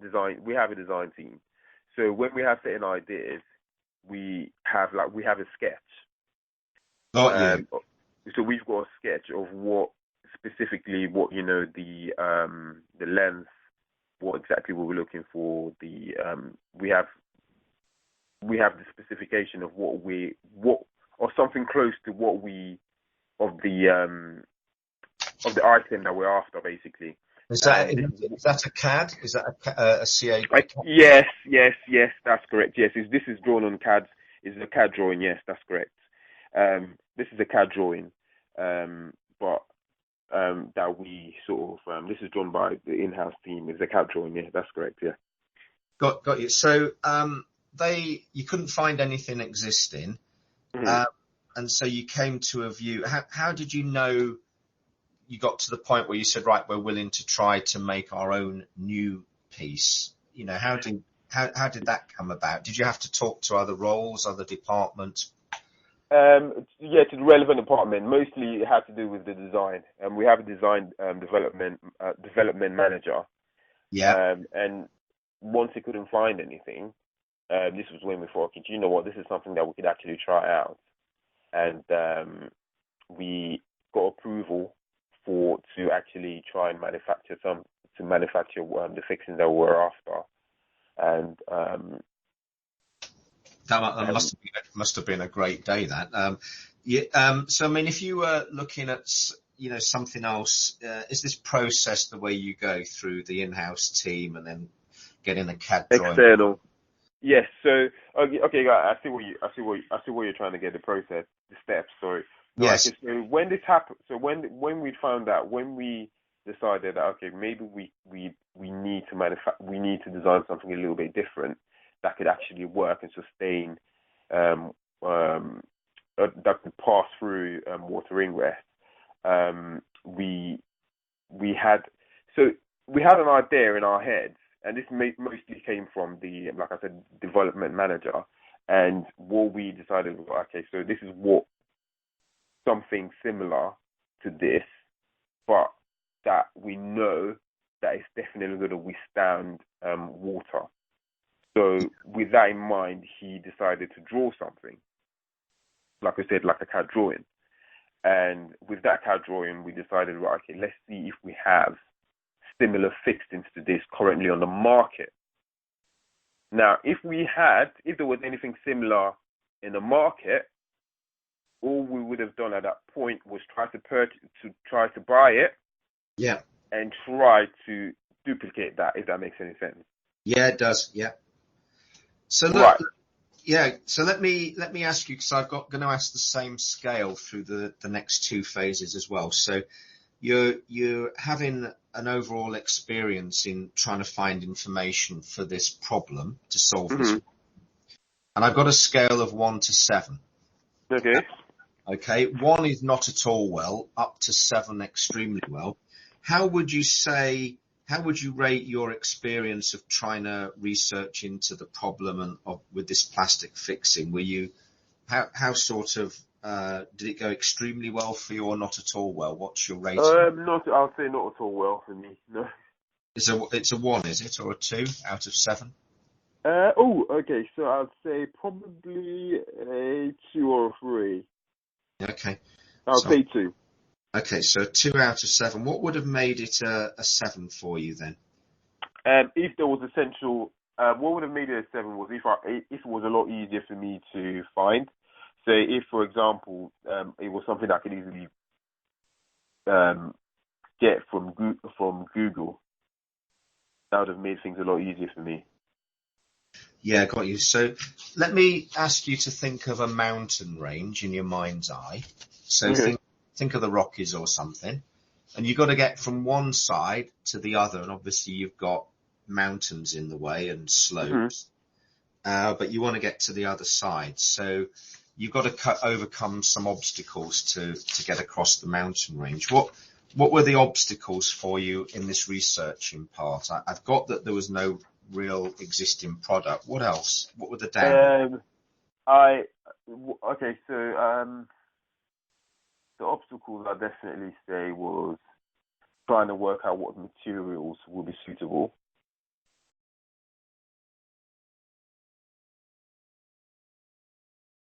design. We have a design team. So when we have certain ideas, we have a sketch. Got you. So we've got a sketch of what specifically what the length, what exactly we're looking for. We have the specification of what or something close to what we of the item that we're after, basically. Is that And is that a CAD? Is that a CA? yes, that's correct. Yes, this is drawn on CAD. Is a CAD drawing? Yes, that's correct. This is a CAD drawing, but that we sort of this is drawn by the in-house team. It's a CAD drawing. Yeah, that's correct. Yeah. Got you. So you couldn't find anything existing, Mhm. and so you came to a view. How did you know you got to the point where you said, right, we're willing to try to make our own new piece? You know, how did that come about? Did you have to talk to other roles, other departments? Yeah, to the relevant department. Mostly it had to do with the design. We have a design development manager. Yeah. And once he couldn't find anything, this was when we thought, okay, do you know what? This is something that we could actually try out. And we got approval to actually try and manufacture the fixings that we were after. And That must have been a great day. That. So I mean, if you were looking at something else, is this process the way you go through the in-house team and then getting a CAD drawing? External. Yes. So okay, I see what you're trying to get. The process, the steps. Sorry. No, Yes. okay, so when this happened, so when we found out, when we decided that okay, maybe we need to design something a little bit different that could actually work and sustain, that could pass through water ingress. We had an idea in our heads, and this mostly came from the, like I said, development manager. And what we decided was, okay, so this is something similar to this, but that we know that it's definitely going to withstand water. So with that in mind, he decided to draw something, like I said, like a CAD drawing. And with that CAD drawing, we decided, right, okay, let's see if we have similar fixings to this currently on the market. Now, if there was anything similar in the market, all we would have done at that point was try to buy it, Yeah, and try to duplicate that, if that makes any sense. yeah, it does. Yeah. So look, Right. yeah. So let me ask you, because going to ask the same scale through the next two phases as well. So you're having an overall experience in trying to find information for this problem to solve this Mm-hmm. problem. And I've got a scale of 1 to 7. Okay. Okay, 1 is not at all well, up to 7 extremely well. How would you rate your experience of trying to research into the problem with this plastic fixing? How sort of, did it go extremely well for you or not at all well? What's your rating? I'll say not at all well for me. No. It's a 1, is it, or a 2 out of 7? Okay. So I'd say probably a 2 or a 3. Okay. I'll say 2. Okay, so 2 out of 7. What would have made it a 7 for you then? If there was what would have made it a 7 was if it was a lot easier for me to find. Say if, for example, it was something I could easily get from Google, that would have made things a lot easier for me. Yeah, got you. So let me ask you to think of a mountain range in your mind's eye. So think of the Rockies or something, and you've got to get from one side to the other, and obviously you've got mountains in the way and slopes, but you want to get to the other side. So you've got to overcome some obstacles to get across the mountain range. What were the obstacles for you in this researching part? I've got that there was no real existing product. What else? What were the down? Okay, so the obstacles I definitely say was trying to work out what materials would be suitable.